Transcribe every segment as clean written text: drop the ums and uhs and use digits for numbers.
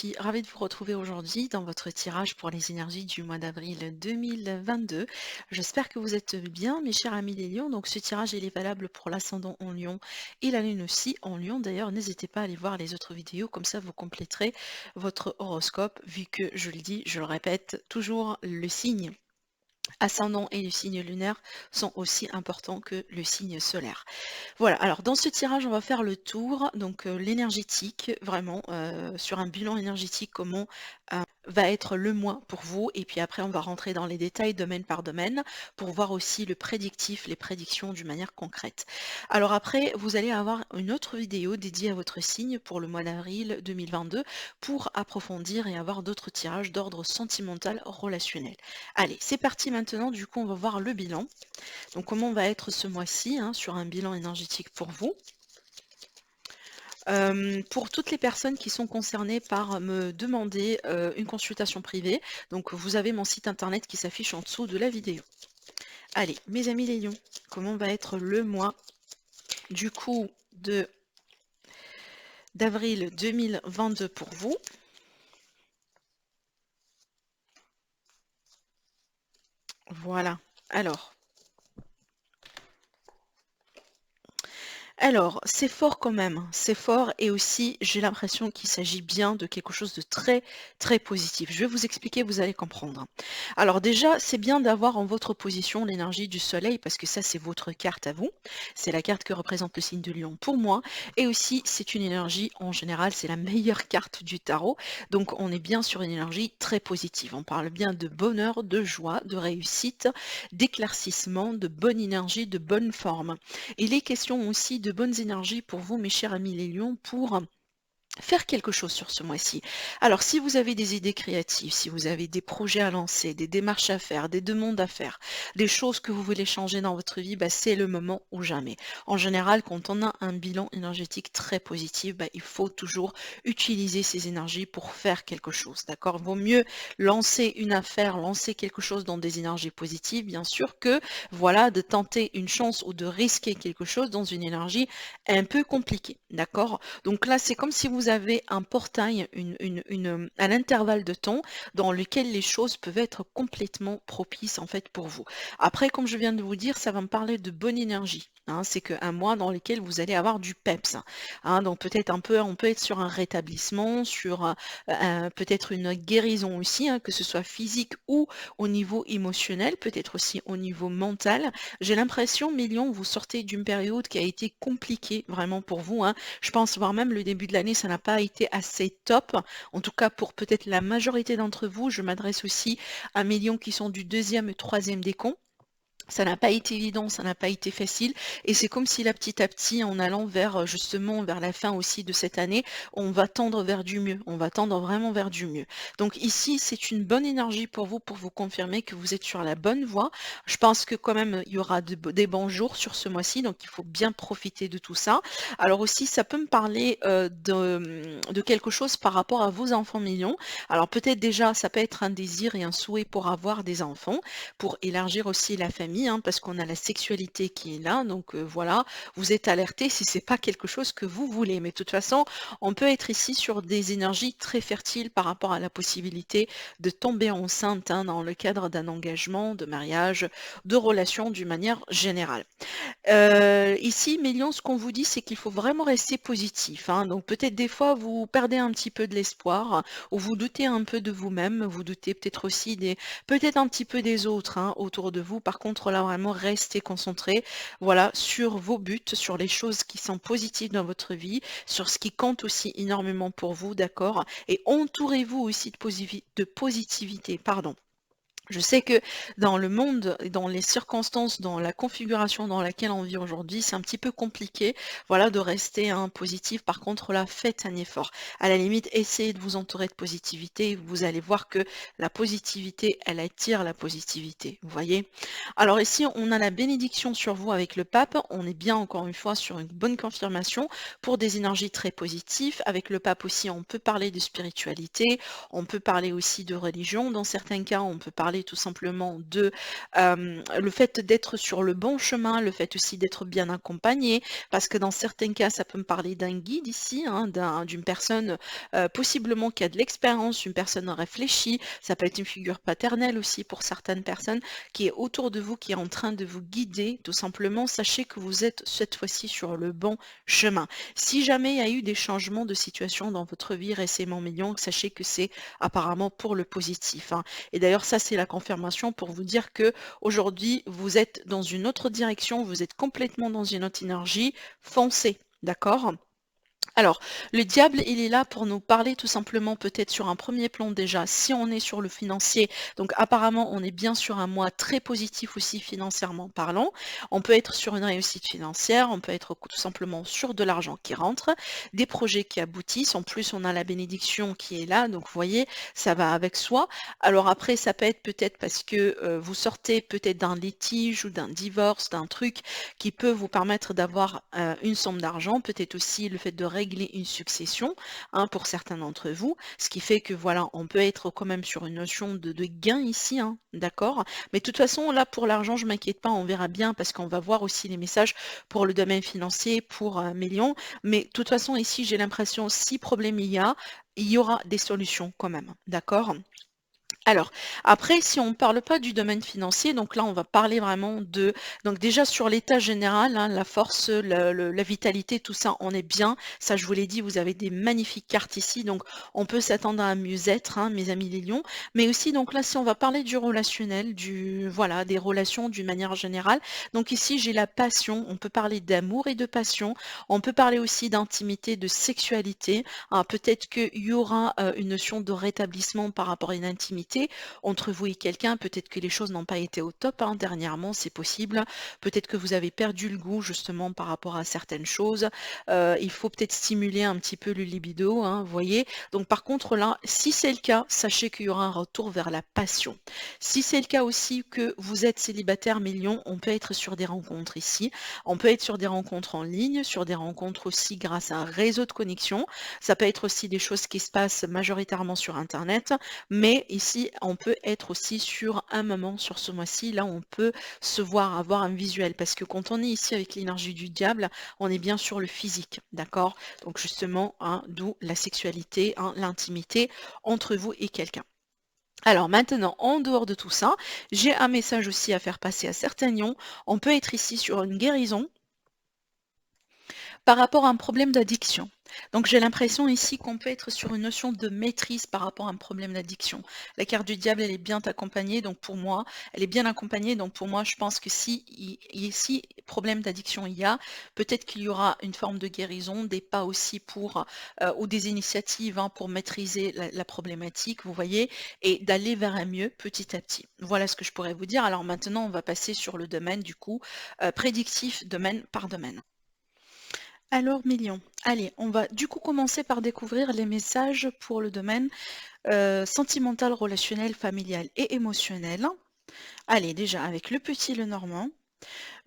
suis ravie de vous retrouver aujourd'hui dans votre tirage pour les énergies du mois d'avril 2022. J'espère que vous êtes bien, mes chers amis les lions. Donc, ce tirage, il est valable pour l'ascendant en lion et la lune aussi en lion. D'ailleurs, n'hésitez pas à aller voir les autres vidéos, comme ça vous compléterez votre horoscope, vu que, je le dis, je le répète, toujours le signe ascendant et le signe lunaire sont aussi importants que le signe solaire. Voilà, alors dans ce tirage, on va faire le tour, donc l'énergétique, vraiment, sur un bilan énergétique, comment va être le mois pour vous. Et puis après, on va rentrer dans les détails domaine par domaine pour voir aussi le prédictif, les prédictions d'une manière concrète. Alors après, vous allez avoir une autre vidéo dédiée à votre signe pour le mois d'avril 2022 pour approfondir et avoir d'autres tirages d'ordre sentimental relationnel. Allez, c'est parti maintenant. Du coup, on va voir le bilan. Donc comment va être ce mois-ci sur un bilan énergétique pour vous. Pour toutes les personnes qui sont concernées par me demander une consultation privée, donc vous avez mon site internet qui s'affiche en dessous de la vidéo. Allez, mes amis les lions, comment va être le mois du coup d'avril 2022 pour vous? Voilà. Alors, c'est fort quand même, c'est fort et aussi j'ai l'impression qu'il s'agit bien de quelque chose de très, très positif. Je vais vous expliquer, vous allez comprendre. Alors déjà, c'est bien d'avoir en votre position l'énergie du soleil parce que ça, c'est votre carte à vous. C'est la carte que représente le signe de Lion pour moi. Et aussi, c'est une énergie, en général, c'est la meilleure carte du tarot. Donc, on est bien sur une énergie très positive. On parle bien de bonheur, de joie, de réussite, d'éclaircissement, de bonne énergie, de bonne forme. Il est question aussi de bonnes énergies pour vous, mes chers amis les lions, pour faire quelque chose sur ce mois-ci. Alors, si vous avez des idées créatives, si vous avez des projets à lancer, des démarches à faire, des demandes à faire, des choses que vous voulez changer dans votre vie, bah, c'est le moment ou jamais. En général, quand on a un bilan énergétique très positif, bah, il faut toujours utiliser ces énergies pour faire quelque chose. D'accord? Vaut mieux lancer une affaire, lancer quelque chose dans des énergies positives, bien sûr, que voilà, de tenter une chance ou de risquer quelque chose dans une énergie un peu compliquée. D'accord? Donc là, c'est comme si vous avez un portail, un intervalle de temps dans lequel les choses peuvent être complètement propices en fait pour vous. Après, comme je viens de vous dire, ça va me parler de bonne énergie. C'est qu'un mois dans lequel vous allez avoir du peps. Donc peut-être on peut être sur un rétablissement, sur peut-être une guérison aussi, que ce soit physique ou au niveau émotionnel, peut-être aussi au niveau mental. J'ai l'impression, Million, vous sortez d'une période qui a été compliquée vraiment pour vous. Je pense voire même le début de l'année, ça n'a pas été assez top. En tout cas, pour peut-être la majorité d'entre vous, je m'adresse aussi à mes lions qui sont du deuxième et troisième décompte. Ça n'a pas été évident, ça n'a pas été facile et c'est comme si là, petit à petit, en allant vers, justement vers la fin aussi de cette année, on va tendre vers du mieux. On va tendre vraiment vers du mieux. Donc ici, c'est une bonne énergie pour vous confirmer que vous êtes sur la bonne voie. Je pense que quand même, il y aura des bons jours sur ce mois-ci, donc il faut bien profiter de tout ça. Alors aussi, ça peut me parler, de quelque chose par rapport à vos enfants millions. Alors peut-être déjà, ça peut être un désir et un souhait pour avoir des enfants pour élargir aussi la famille, parce qu'on a la sexualité qui est là. Donc voilà, vous êtes alerté si c'est pas quelque chose que vous voulez. Mais de toute façon, on peut être ici sur des énergies très fertiles par rapport à la possibilité de tomber enceinte dans le cadre d'un engagement, de mariage, de relation d'une manière générale. Ici, Mélion, ce qu'on vous dit, c'est qu'il faut vraiment rester positif. Donc peut-être des fois, vous perdez un petit peu de l'espoir, ou vous doutez un peu de vous-même, vous doutez peut-être aussi peut-être un petit peu des autres autour de vous. Par contre, là, vraiment, restez concentré, voilà, sur vos buts, sur les choses qui sont positives dans votre vie, sur ce qui compte aussi énormément pour vous, d'accord? Et entourez-vous aussi de positivité, pardon. Je sais que dans le monde, dans les circonstances, dans la configuration dans laquelle on vit aujourd'hui, c'est un petit peu compliqué, voilà, de rester positif. Par contre, là, faites un effort. À la limite, essayez de vous entourer de positivité. Vous allez voir que la positivité, elle attire la positivité. Vous voyez? Alors ici, on a la bénédiction sur vous avec le pape. On est bien encore une fois sur une bonne confirmation pour des énergies très positives. Avec le pape aussi, on peut parler de spiritualité, on peut parler aussi de religion. Dans certains cas, on peut parler parler tout simplement de le fait d'être sur le bon chemin, le fait aussi d'être bien accompagné, parce que dans certains cas, ça peut me parler d'un guide ici, hein, d'une personne possiblement qui a de l'expérience, une personne réfléchie, ça peut être une figure paternelle aussi pour certaines personnes qui est autour de vous, qui est en train de vous guider, tout simplement. Sachez que vous êtes cette fois-ci sur le bon chemin. Si jamais il y a eu des changements de situation dans votre vie récemment, millions, sachez que c'est apparemment pour le positif, hein. Et d'ailleurs, ça, c'est la confirmation pour vous dire que aujourd'hui, vous êtes dans une autre direction, vous êtes complètement dans une autre énergie. Foncez, d'accord? Alors, le diable, il est là pour nous parler tout simplement peut-être sur un premier plan déjà, si on est sur le financier, donc apparemment on est bien sur un mois très positif aussi financièrement parlant, on peut être sur une réussite financière, on peut être tout simplement sur de l'argent qui rentre, des projets qui aboutissent, en plus on a la bénédiction qui est là, donc vous voyez, ça va avec soi. Alors après, ça peut être peut-être parce que vous sortez peut-être d'un litige ou d'un divorce, d'un truc qui peut vous permettre d'avoir une somme d'argent, peut-être aussi le fait de régler une succession, hein, pour certains d'entre vous, ce qui fait que voilà, on peut être quand même sur une notion de gain ici, hein, d'accord? Mais de toute façon, là, pour l'argent, je m'inquiète pas, on verra bien parce qu'on va voir aussi les messages pour le domaine financier, pour millions. Mais de toute façon, ici, j'ai l'impression, si problème il y aura des solutions quand même, d'accord? Alors, après, si on ne parle pas du domaine financier, donc là, on va parler vraiment de, donc déjà sur l'état général, hein, la force, la vitalité, tout ça, on est bien. Ça, je vous l'ai dit, vous avez des magnifiques cartes ici, donc on peut s'attendre à un mieux-être, hein, mes amis les lions. Mais aussi, donc là, si on va parler du relationnel, voilà, des relations d'une manière générale. Donc ici, j'ai la passion. On peut parler d'amour et de passion. On peut parler aussi d'intimité, de sexualité. Ah, peut-être qu'il y aura une notion de rétablissement par rapport à une intimité entre vous et quelqu'un. Peut-être que les choses n'ont pas été au top, hein, dernièrement, c'est possible. Peut-être que vous avez perdu le goût justement par rapport à certaines choses. Il faut peut-être stimuler un petit peu le libido, hein, vous voyez. Donc par contre là, si c'est le cas, sachez qu'il y aura un retour vers la passion. Si c'est le cas aussi que vous êtes célibataire million, on peut être sur des rencontres ici. On peut être sur des rencontres en ligne, sur des rencontres aussi grâce à un réseau de connexion. Ça peut être aussi des choses qui se passent majoritairement sur Internet, mais ici, on peut être aussi sur un moment, sur ce mois-ci, là, on peut se voir, avoir un visuel, parce que quand on est ici avec l'énergie du diable, on est bien sur le physique, d'accord? Donc justement, hein, d'où la sexualité, hein, l'intimité entre vous et quelqu'un. Alors maintenant, en dehors de tout ça, j'ai un message aussi à faire passer à certains lions. On peut être ici sur une guérison par rapport à un problème d'addiction. Donc j'ai l'impression ici qu'on peut être sur une notion de maîtrise par rapport à un problème d'addiction. La carte du diable, elle est bien accompagnée, donc pour moi, elle est bien accompagnée, donc pour moi, je pense que si ici, problème d'addiction il y a, peut-être qu'il y aura une forme de guérison, des pas aussi pour, ou des initiatives, hein, pour maîtriser la problématique, vous voyez, et d'aller vers un mieux petit à petit. Voilà ce que je pourrais vous dire. Alors maintenant, on va passer sur le domaine du coup prédictif, domaine par domaine. Alors, millions. Allez, on va du coup commencer par découvrir les messages pour le domaine sentimental, relationnel, familial et émotionnel. Allez, déjà avec le petit le normand.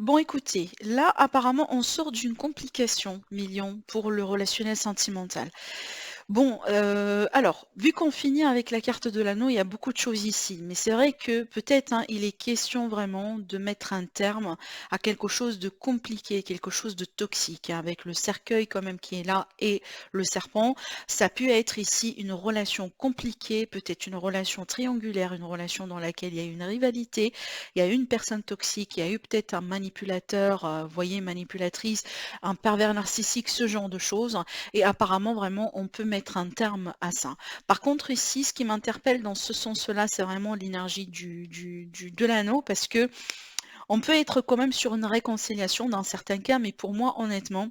Bon, écoutez, là, apparemment, on sort d'une complication, millions, pour le relationnel sentimental. Bon, alors, vu qu'on finit avec la carte de l'anneau, il y a beaucoup de choses ici, mais c'est vrai que peut-être, hein, il est question vraiment de mettre un terme à quelque chose de compliqué, quelque chose de toxique, hein, avec le cercueil quand même qui est là et le serpent. Ça peut être ici une relation compliquée, peut-être une relation triangulaire, une relation dans laquelle il y a une rivalité, il y a une personne toxique, il y a eu peut-être un manipulateur, vous voyez, manipulatrice, un pervers narcissique, ce genre de choses. Et apparemment, vraiment, on peut mettre un terme à ça. Par contre, ici, ce qui m'interpelle dans ce sens-là, c'est vraiment l'énergie de l'anneau, parce que on peut être quand même sur une réconciliation dans certains cas, mais pour moi, honnêtement,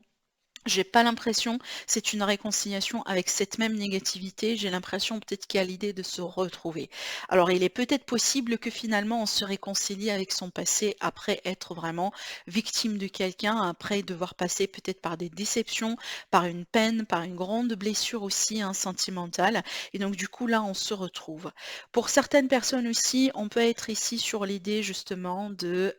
j'ai pas l'impression, c'est une réconciliation avec cette même négativité. J'ai l'impression peut-être qu'il y a l'idée de se retrouver. Alors, il est peut-être possible que finalement on se réconcilie avec son passé après être vraiment victime de quelqu'un, après devoir passer peut-être par des déceptions, par une peine, par une grande blessure aussi, hein, sentimentale. Et donc du coup là, on se retrouve. Pour certaines personnes aussi, on peut être ici sur l'idée justement de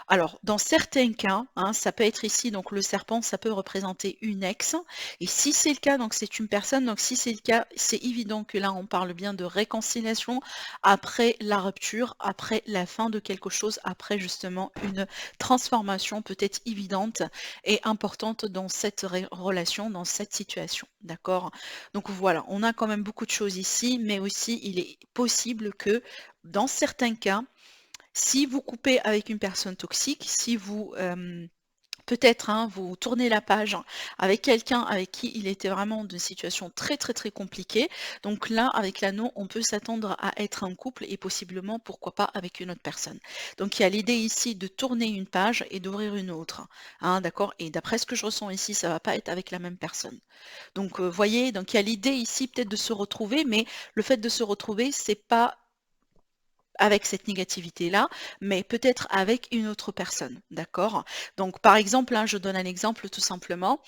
alors, dans certains cas, hein, ça peut être ici, donc le serpent, ça peut peut représenter une ex. Et si c'est le cas, donc c'est une personne. Donc si c'est le cas, c'est évident que là, on parle bien de réconciliation après la rupture, après la fin de quelque chose, après justement une transformation peut-être évidente et importante dans cette relation, dans cette situation. D'accord? Donc voilà, on a quand même beaucoup de choses ici, mais aussi il est possible que dans certains cas, si vous coupez avec une personne toxique, si vous peut-être hein, vous tournez la page avec quelqu'un avec qui il était vraiment d'une situation très très très compliquée. Donc là, avec l'anneau, on peut s'attendre à être en couple et possiblement, pourquoi pas, avec une autre personne. Donc il y a l'idée ici de tourner une page et d'ouvrir une autre. Hein, d'accord? Et d'après ce que je ressens ici, ça va pas être avec la même personne. Donc voyez, donc il y a l'idée ici peut-être de se retrouver, mais le fait de se retrouver, c'est pas avec cette négativité-là, mais peut-être avec une autre personne, d'accord? Donc par exemple, hein, je donne un exemple tout simplement.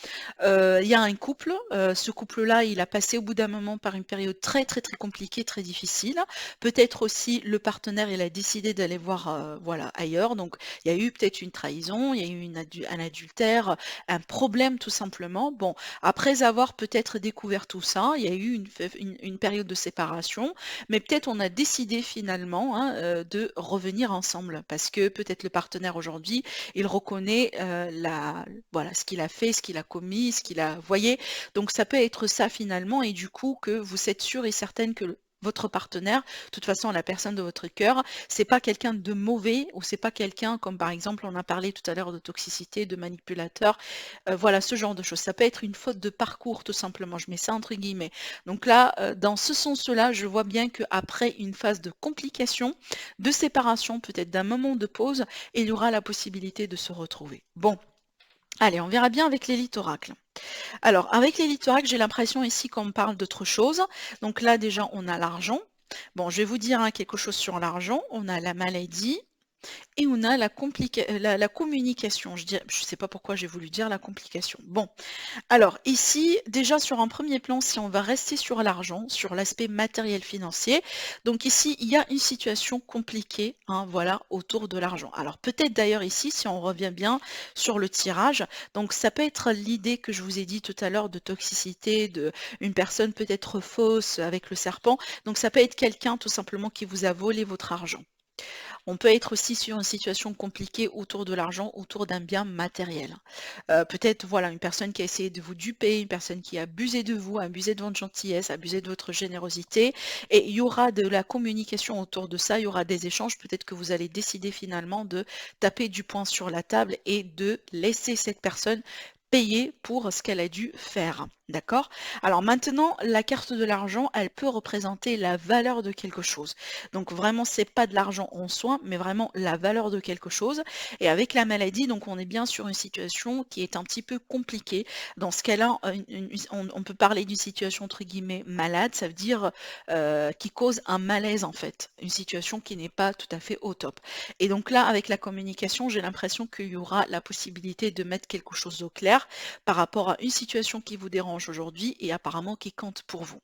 Il y a un couple, ce couple-là, il a passé au bout d'un moment par une période très très très compliquée, très difficile. Peut-être aussi le partenaire, il a décidé d'aller voir voilà, ailleurs. Donc il y a eu peut-être une trahison, il y a eu un adultère, un problème tout simplement. Bon, après avoir peut-être découvert tout ça, il y a eu une période de séparation, mais peut-être on a décidé finalement hein, de revenir ensemble parce que peut-être le partenaire aujourd'hui, il reconnaît voilà, ce qu'il a fait, ce qu'il a commis, ce qu'il a, voyez, donc ça peut être ça finalement et du coup que vous êtes sûr et certaine que votre partenaire, de toute façon la personne de votre cœur, c'est pas quelqu'un de mauvais ou c'est pas quelqu'un comme par exemple on a parlé tout à l'heure de toxicité, de manipulateur, voilà ce genre de choses. Ça peut être une faute de parcours tout simplement, je mets ça entre guillemets. Donc là, dans ce sens-là, je vois bien qu'après une phase de complication, de séparation, peut-être d'un moment de pause, il y aura la possibilité de se retrouver. Bon, allez, on verra bien avec l'élite oracle. Alors, avec l'élite oracle, j'ai l'impression ici qu'on parle d'autre chose. Donc là, déjà, on a l'argent. Bon, je vais vous dire hein, quelque chose sur l'argent. On a la maladie. Et on a la communication. Je ne sais pas pourquoi j'ai voulu dire la complication. Bon, alors ici, déjà sur un premier plan, si on va rester sur l'argent, sur l'aspect matériel financier, donc ici, il y a une situation compliquée, hein, voilà, autour de l'argent. Alors peut-être d'ailleurs ici, si on revient bien sur le tirage, donc ça peut être l'idée que je vous ai dit tout à l'heure de toxicité, de une personne peut-être fausse avec le serpent, donc ça peut être quelqu'un tout simplement qui vous a volé votre argent. On peut être aussi sur une situation compliquée autour de l'argent, autour d'un bien matériel. Peut-être voilà, une personne qui a essayé de vous duper, une personne qui a abusé de vous, abusé de votre gentillesse, abusé de votre générosité. Et il y aura de la communication autour de ça, il y aura des échanges. Peut-être que vous allez décider finalement de taper du poing sur la table et de laisser cette personne payer pour ce qu'elle a dû faire. D'accord? Alors maintenant, la carte de l'argent, elle peut représenter la valeur de quelque chose. Donc vraiment, c'est pas de l'argent en soi, mais vraiment la valeur de quelque chose. Et avec la maladie, donc on est bien sur une situation qui est un petit peu compliquée. Dans ce cas-là, on peut parler d'une situation entre guillemets malade, ça veut dire qui cause un malaise en fait, une situation qui n'est pas tout à fait au top. Et donc là, avec la communication, j'ai l'impression qu'il y aura la possibilité de mettre quelque chose au clair par rapport à une situation qui vous dérange aujourd'hui et apparemment qui compte pour vous.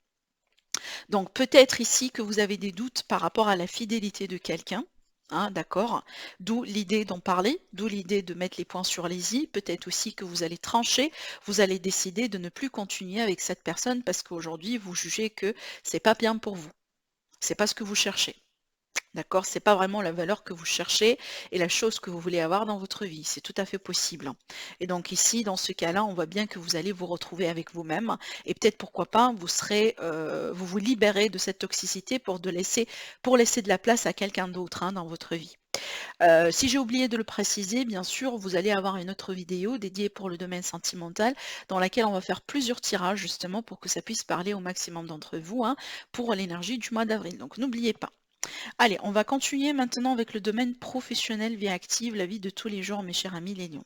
Donc peut-être ici que vous avez des doutes par rapport à la fidélité de quelqu'un. Hein, d'accord. D'où l'idée d'en parler, d'où l'idée de mettre les points sur les i. Peut-être aussi que vous allez trancher, vous allez décider de ne plus continuer avec cette personne parce qu'aujourd'hui vous jugez que c'est pas bien pour vous. C'est pas ce que vous cherchez. D'accord? C'est pas vraiment la valeur que vous cherchez et la chose que vous voulez avoir dans votre vie. C'est tout à fait possible. Et donc ici, dans ce cas-là, on voit bien que vous allez vous retrouver avec vous-même et peut-être pourquoi pas, vous vous libérez de cette toxicité pour laisser de la place à quelqu'un d'autre hein, dans votre vie. Si j'ai oublié de le préciser, bien sûr, vous allez avoir une autre vidéo dédiée pour le domaine sentimental dans laquelle on va faire plusieurs tirages justement pour que ça puisse parler au maximum d'entre vous hein, pour l'énergie du mois d'avril. Donc n'oubliez pas. Allez, on va continuer maintenant avec le domaine professionnel, vie active, la vie de tous les jours, mes chers amis les lions.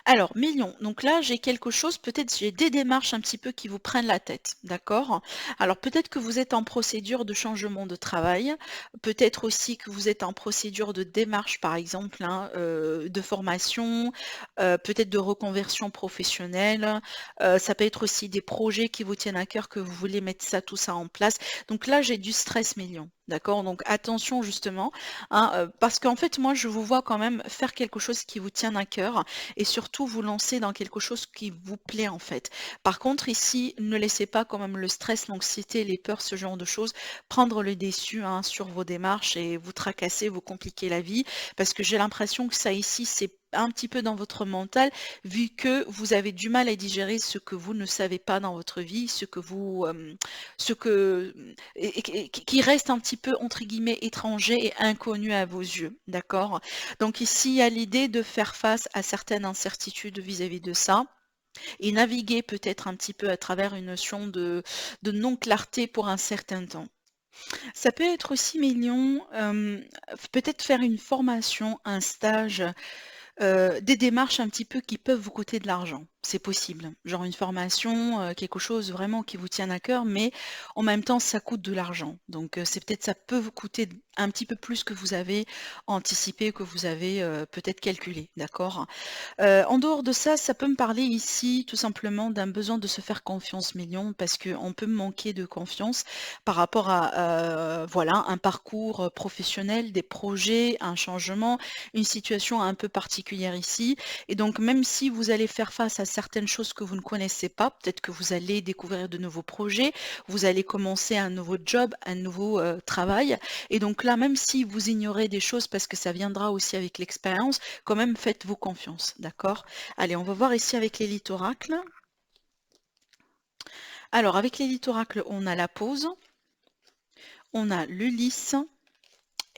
Alors, millions, donc là j'ai quelque chose, peut-être j'ai des démarches un petit peu qui vous prennent la tête, d'accord? Alors peut-être que vous êtes en procédure de changement de travail, peut-être aussi que vous êtes en procédure de démarche par exemple, hein, de formation, peut-être de reconversion professionnelle, ça peut être aussi des projets qui vous tiennent à cœur, que vous voulez mettre ça, tout ça en place. Donc là j'ai du stress millions. D'accord? Donc attention justement, hein, parce qu'en fait, moi, je vous vois quand même faire quelque chose qui vous tient à cœur et surtout vous lancer dans quelque chose qui vous plaît, en fait. Par contre, ici, ne laissez pas quand même le stress, l'anxiété, les peurs, ce genre de choses, prendre le dessus, hein, sur vos démarches et vous tracasser, vous compliquer la vie, parce que j'ai l'impression que ça ici, c'est un petit peu dans votre mental, vu que vous avez du mal à digérer ce que vous ne savez pas dans votre vie, ce que et qui reste un petit peu entre guillemets «étranger» et inconnu à vos yeux, d'accord? Donc ici, il y a l'idée de faire face à certaines incertitudes vis-à-vis de ça et naviguer peut-être un petit peu à travers une notion de non-clarté pour un certain temps. Ça peut être aussi mignon, peut-être faire une formation, un stage, des démarches un petit peu qui peuvent vous coûter de l'argent. C'est possible. Genre une formation, quelque chose vraiment qui vous tienne à cœur, mais en même temps, ça coûte de l'argent. Donc, c'est peut-être ça peut vous coûter un petit peu plus que vous avez anticipé, que vous avez, peut-être calculé, d'accord? En dehors de ça, ça peut me parler ici tout simplement d'un besoin de se faire confiance million parce qu'on peut manquer de confiance par rapport à, voilà, un parcours, professionnel, des projets, un changement, une situation un peu particulière ici et donc même si vous allez faire face à certaines choses que vous ne connaissez pas, peut-être que vous allez découvrir de nouveaux projets, vous allez commencer un nouveau job, un nouveau, travail et donc là, même si vous ignorez des choses parce que ça viendra aussi avec l'expérience, quand même faites-vous confiance, d'accord? Allez, on va voir ici avec l'élite oracle. Alors, avec l'élite oracle, on a la pause, on a l'Ulysse,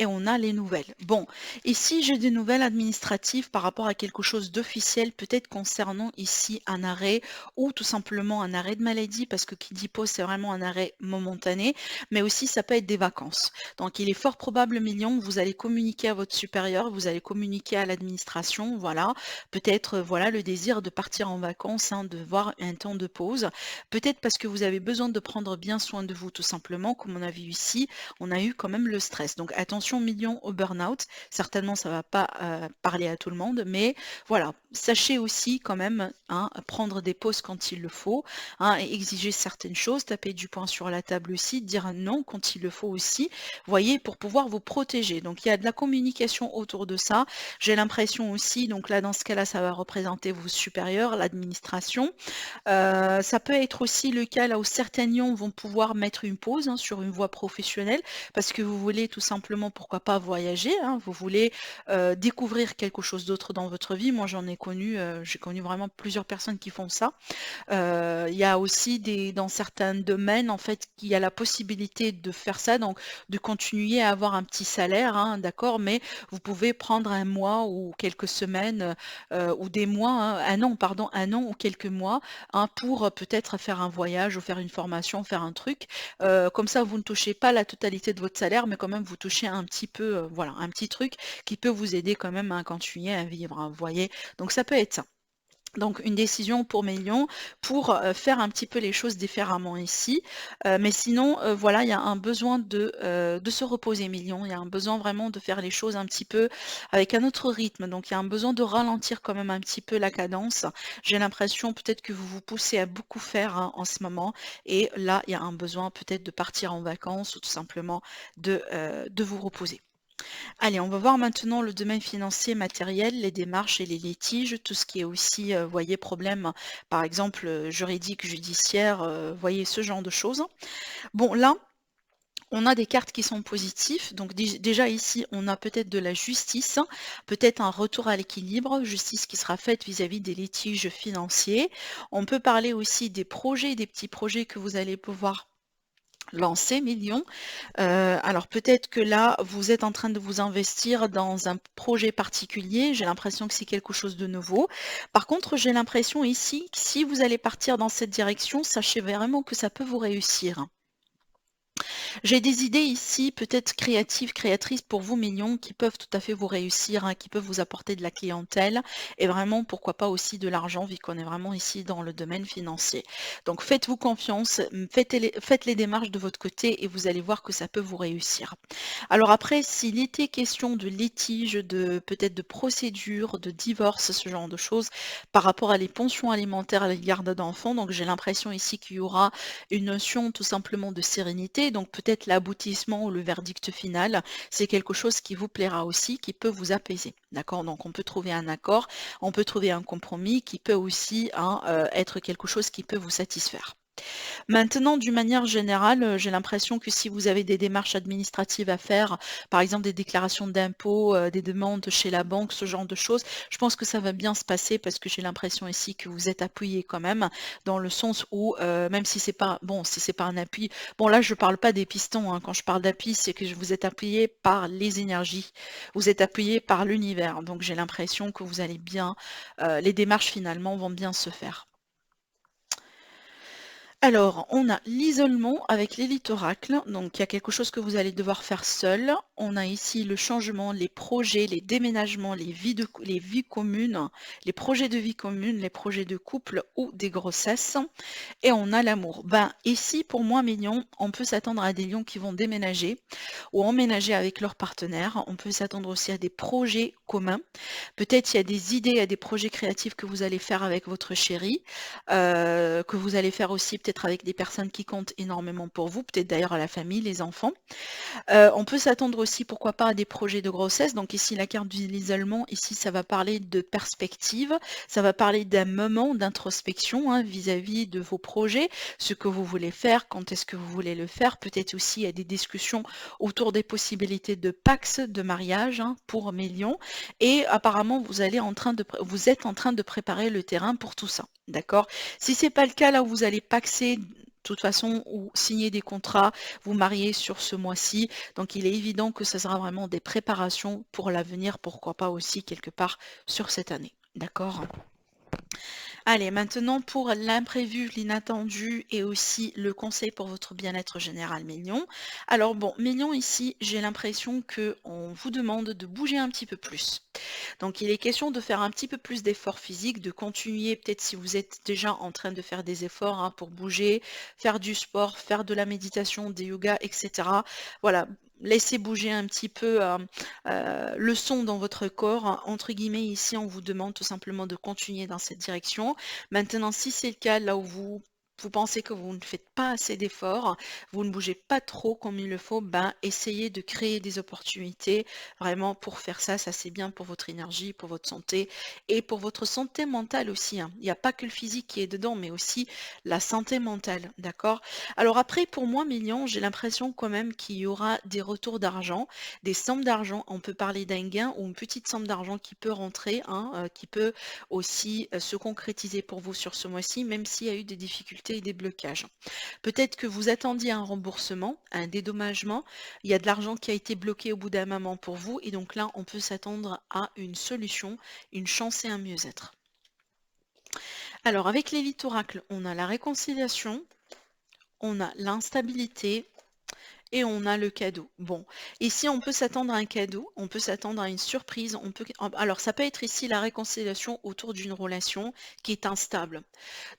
et on a les nouvelles. Bon, ici j'ai des nouvelles administratives par rapport à quelque chose d'officiel, peut-être concernant ici un arrêt ou tout simplement un arrêt de maladie, parce que qui dit pause, c'est vraiment un arrêt momentané, mais aussi ça peut être des vacances. Donc il est fort probable, million, que vous allez communiquer à votre supérieur, vous allez communiquer à l'administration, voilà, peut-être voilà le désir de partir en vacances, hein, de voir un temps de pause, peut-être parce que vous avez besoin de prendre bien soin de vous tout simplement, comme on a vu ici, on a eu quand même le stress. Donc attention million au burn-out. Certainement, ça ne va pas parler à tout le monde, mais voilà, sachez aussi quand même, hein, prendre des pauses quand il le faut, hein, et exiger certaines choses, taper du poing sur la table aussi, dire non quand il le faut aussi, voyez, pour pouvoir vous protéger. Donc il y a de la communication autour de ça. J'ai l'impression aussi, donc là dans ce cas-là, ça va représenter vos supérieurs, l'administration. Ça peut être aussi le cas là où certains lions vont pouvoir mettre une pause, hein, sur une voie professionnelle parce que vous voulez tout simplement, pourquoi pas, voyager, hein, vous voulez, découvrir quelque chose d'autre dans votre vie. Moi, j'en ai connu, j'ai connu vraiment plusieurs personnes qui font ça. Il y a aussi dans certains domaines, en fait, qu'il y a la possibilité de faire ça, donc de continuer à avoir un petit salaire, hein, d'accord, mais vous pouvez prendre un mois ou quelques semaines, ou des mois, hein, 1 an, pardon, 1 an ou quelques mois, hein, pour, peut-être faire un voyage ou faire une formation, faire un truc. Comme ça, vous ne touchez pas la totalité de votre salaire, mais quand même vous touchez un petit peu, voilà, un petit truc qui peut vous aider quand même à continuer à vivre, hein, vous voyez? Donc ça peut être ça. Donc une décision pour millions pour, faire un petit peu les choses différemment ici. Mais sinon, voilà, il y a un besoin de se reposer millions. Il y a un besoin vraiment de faire les choses un petit peu avec un autre rythme. Donc il y a un besoin de ralentir quand même un petit peu la cadence. J'ai l'impression peut-être que vous vous poussez à beaucoup faire, hein, en ce moment et là, il y a un besoin peut-être de partir en vacances ou tout simplement de vous reposer. Allez, on va voir maintenant le domaine financier, matériel, les démarches et les litiges, tout ce qui est aussi, voyez, problème, par exemple, juridique, judiciaire, voyez, ce genre de choses. Bon, là, on a des cartes qui sont positives. Donc déjà ici, on a peut-être de la justice, peut-être un retour à l'équilibre, justice qui sera faite vis-à-vis des litiges financiers. On peut parler aussi des projets, des petits projets que vous allez pouvoir lancer, millions. Alors peut-être que là, vous êtes en train de vous investir dans un projet particulier. J'ai l'impression que c'est quelque chose de nouveau. Par contre, j'ai l'impression ici que si vous allez partir dans cette direction, sachez vraiment que ça peut vous réussir. J'ai des idées ici, peut-être créatives, créatrices pour vous, millions, qui peuvent tout à fait vous réussir, hein, qui peuvent vous apporter de la clientèle et vraiment, pourquoi pas aussi de l'argent, vu qu'on est vraiment ici dans le domaine financier. Donc faites-vous confiance, faites les démarches de votre côté et vous allez voir que ça peut vous réussir. Alors après, s'il était question de litige, de peut-être de procédure, de divorce, ce genre de choses, par rapport à les pensions alimentaires, à les gardes d'enfants, donc j'ai l'impression ici qu'il y aura une notion tout simplement de sérénité, donc peut-être l'aboutissement ou le verdict final, c'est quelque chose qui vous plaira aussi, qui peut vous apaiser. D'accord? Donc on peut trouver un accord, on peut trouver un compromis qui peut aussi hein, être quelque chose qui peut vous satisfaire. Maintenant, d'une manière générale, j'ai l'impression que si vous avez des démarches administratives à faire, par exemple des déclarations d'impôts, des demandes chez la banque, ce genre de choses, je pense que ça va bien se passer parce que j'ai l'impression ici que vous êtes appuyé quand même, dans le sens où, même si c'est pas bon, si c'est pas un appui, bon là je parle pas des pistons, hein, quand je parle d'appui, c'est que vous êtes appuyé par les énergies, vous êtes appuyé par l'univers. Donc j'ai l'impression que vous allez bien, les démarches finalement vont bien se faire. Alors, on a l'isolement avec l'élite oracle, donc il y a quelque chose que vous allez devoir faire seul. On a ici le changement, les projets, les déménagements, les vies communes, les projets de vie commune, les projets de couple ou des grossesses. Et on a l'amour. Ben, ici, pour moi, mes lions, on peut s'attendre à des lions qui vont déménager ou emménager avec leur partenaire. On peut s'attendre aussi à des projets communs. Peut-être il y a des idées, il y a des projets créatifs que vous allez faire avec votre chéri, que vous allez faire aussi peut-être avec des personnes qui comptent énormément pour vous, peut-être d'ailleurs à la famille, les enfants. On peut s'attendre aussi, pourquoi pas, à des projets de grossesse. Donc ici, la carte de l'isolement, ici, ça va parler de perspective, ça va parler d'un moment d'introspection hein, vis-à-vis de vos projets, ce que vous voulez faire, quand est-ce que vous voulez le faire. Peut-être aussi, il y a des discussions autour des possibilités de pax, de mariage hein, pour mes lions. Et apparemment, vous êtes en train de préparer le terrain pour tout ça. D'accord? Si c'est pas le cas, là où vous allez paxer, de toute façon, ou signer des contrats, vous marier sur ce mois-ci. Donc il est évident que ce sera vraiment des préparations pour l'avenir, pourquoi pas aussi quelque part sur cette année. D'accord? Allez, maintenant pour l'imprévu, l'inattendu et aussi le conseil pour votre bien-être général, Mignon. Alors bon, Mignon, ici, j'ai l'impression que on vous demande de bouger un petit peu plus. Donc il est question de faire un petit peu plus d'efforts physiques, de continuer, peut-être si vous êtes déjà en train de faire des efforts hein, pour bouger, faire du sport, faire de la méditation, des yogas, etc. Voilà, laissez bouger un petit peu le son dans votre corps. Entre guillemets, ici, on vous demande tout simplement de continuer dans cette direction. Maintenant, si c'est le cas, là où vous pensez que vous ne faites pas assez d'efforts, vous ne bougez pas trop comme il le faut, ben essayez de créer des opportunités vraiment pour faire ça. Ça, c'est bien pour votre énergie, pour votre santé et pour votre santé mentale aussi, hein. Il n'y a pas que le physique qui est dedans, mais aussi la santé mentale, d'accord? Alors après, pour moi, Million, j'ai l'impression quand même qu'il y aura des retours d'argent, des sommes d'argent. On peut parler d'un gain ou une petite somme d'argent qui peut rentrer, hein, qui peut aussi se concrétiser pour vous sur ce mois-ci, même s'il y a eu des difficultés et des blocages. Peut-être que vous attendiez un remboursement, un dédommagement, il y a de l'argent qui a été bloqué au bout d'un moment pour vous, et donc là, on peut s'attendre à une solution, une chance et un mieux-être. Alors, avec l'élite oracle, on a la réconciliation, on a l'instabilité, et on a le cadeau. Bon, ici on peut s'attendre à un cadeau, on peut s'attendre à une surprise, alors ça peut être ici la réconciliation autour d'une relation qui est instable.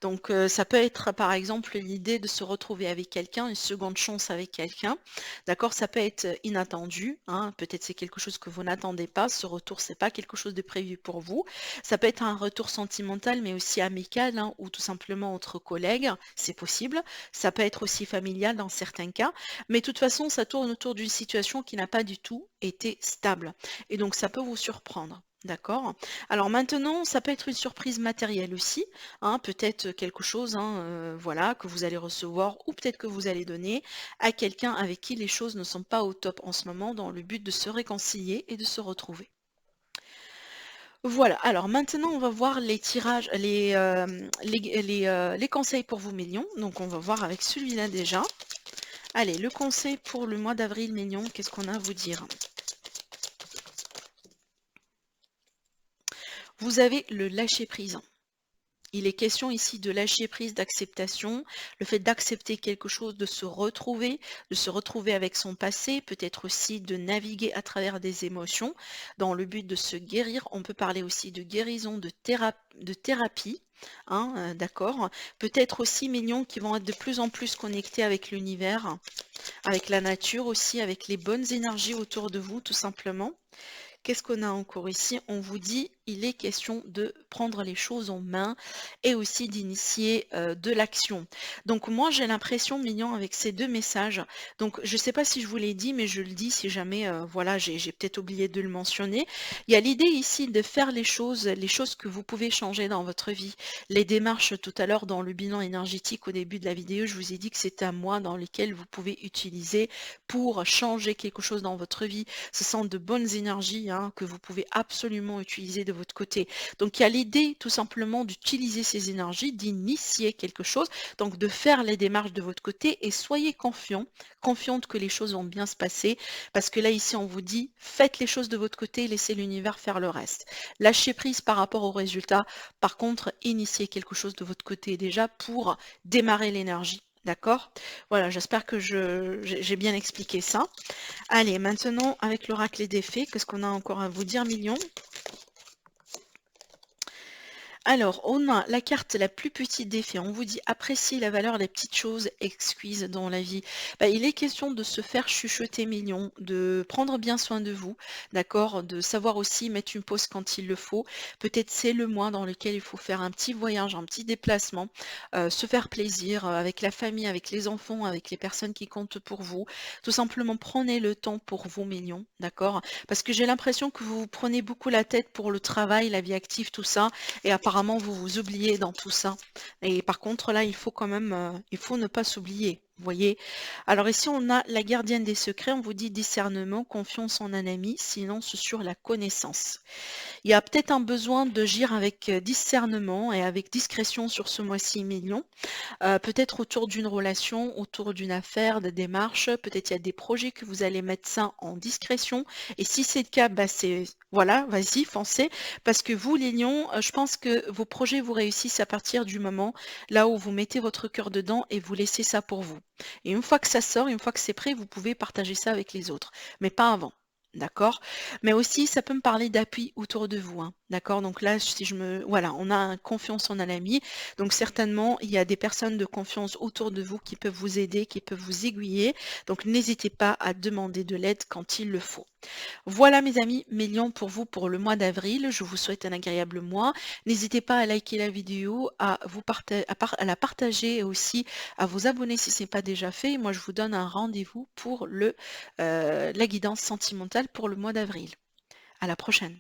Donc ça peut être par exemple l'idée de se retrouver avec quelqu'un, une seconde chance avec quelqu'un. D'accord, ça peut être inattendu, hein, peut-être c'est quelque chose que vous n'attendez pas, ce retour c'est pas quelque chose de prévu pour vous. Ça peut être un retour sentimental mais aussi amical hein, ou tout simplement entre collègues, c'est possible. Ça peut être aussi familial dans certains cas, mais de toute façon ça tourne autour d'une situation qui n'a pas du tout été stable. Et donc ça peut vous surprendre. D'accord? Alors maintenant, ça peut être une surprise matérielle aussi, hein, peut-être quelque chose hein, voilà, que vous allez recevoir ou peut-être que vous allez donner à quelqu'un avec qui les choses ne sont pas au top en ce moment dans le but de se réconcilier et de se retrouver. Voilà, alors maintenant on va voir les tirages, les conseils pour vous millions. Donc on va voir avec celui-là déjà. Allez, le conseil pour le mois d'avril millions, qu'est-ce qu'on a à vous dire? Vous avez le lâcher prise. Il est question ici de lâcher prise, d'acceptation, le fait d'accepter quelque chose, de se retrouver avec son passé, peut-être aussi de naviguer à travers des émotions dans le but de se guérir. On peut parler aussi de guérison, de thérapie. Hein, d'accord. Peut-être aussi mignons qui vont être de plus en plus connectés avec l'univers, avec la nature aussi, avec les bonnes énergies autour de vous, tout simplement. Qu'est-ce qu'on a encore ici? On vous dit, il est question de prendre les choses en main et aussi d'initier de l'action. Donc moi, j'ai l'impression, Mignon, avec ces deux messages, donc je ne sais pas si je vous l'ai dit, mais je le dis si jamais, voilà, j'ai peut-être oublié de le mentionner. Il y a l'idée ici de faire les choses que vous pouvez changer dans votre vie. Les démarches tout à l'heure dans le bilan énergétique au début de la vidéo, je vous ai dit que c'est un mois dans lequel vous pouvez utiliser pour changer quelque chose dans votre vie. Ce sont de bonnes énergies hein, que vous pouvez absolument utiliser de votre côté. Donc il y a l'idée tout simplement d'utiliser ces énergies, d'initier quelque chose, donc de faire les démarches de votre côté et soyez confiants, confiante que les choses vont bien se passer parce que là ici on vous dit faites les choses de votre côté, laissez l'univers faire le reste. Lâchez prise par rapport aux résultats. Par contre, initiez quelque chose de votre côté déjà pour démarrer l'énergie. D'accord? Voilà, j'espère que j'ai bien expliqué ça. Allez, maintenant, avec l'oracle des faits, qu'est-ce qu'on a encore à vous dire, Million? Alors, on a la carte la plus petite des faits. On vous dit apprécier la valeur des petites choses exquises dans la vie. Bah, il est question de se faire chuchoter mignon, de prendre bien soin de vous, d'accord? De savoir aussi mettre une pause quand il le faut. Peut-être c'est le mois dans lequel il faut faire un petit voyage, un petit déplacement, se faire plaisir avec la famille, avec les enfants, avec les personnes qui comptent pour vous. Tout simplement, prenez le temps pour vous, mignon, d'accord? Parce que j'ai l'impression que vous vous prenez beaucoup la tête pour le travail, la vie active, tout ça et apparemment, vous vous oubliez dans tout ça. Et par contre, là, il faut quand même, il faut ne pas s'oublier. Vous voyez? Alors ici, on a la gardienne des secrets. On vous dit discernement, confiance en un ami, silence sur la connaissance. Il y a peut-être un besoin de gire avec discernement et avec discrétion sur ce mois-ci million. Peut-être autour d'une relation, autour d'une affaire, de démarches. Peut-être il y a des projets que vous allez mettre ça en discrétion. Et si c'est le cas, bah c'est voilà, vas-y, foncez. Parce que vous, les lions, je pense que vos projets vous réussissent à partir du moment là où vous mettez votre cœur dedans et vous laissez ça pour vous. Et une fois que ça sort, une fois que c'est prêt, vous pouvez partager ça avec les autres, mais pas avant. D'accord? Mais aussi, ça peut me parler d'appui autour de vous, hein. D'accord? Donc là, si je me voilà, on a confiance en un ami, donc certainement, il y a des personnes de confiance autour de vous qui peuvent vous aider, qui peuvent vous aiguiller. Donc n'hésitez pas à demander de l'aide quand il le faut. Voilà mes amis, mes lions pour vous pour le mois d'avril. Je vous souhaite un agréable mois. N'hésitez pas à liker la vidéo, à la partager et aussi à vous abonner si ce n'est pas déjà fait. Moi, je vous donne un rendez-vous pour la guidance sentimentale pour le mois d'avril. À la prochaine.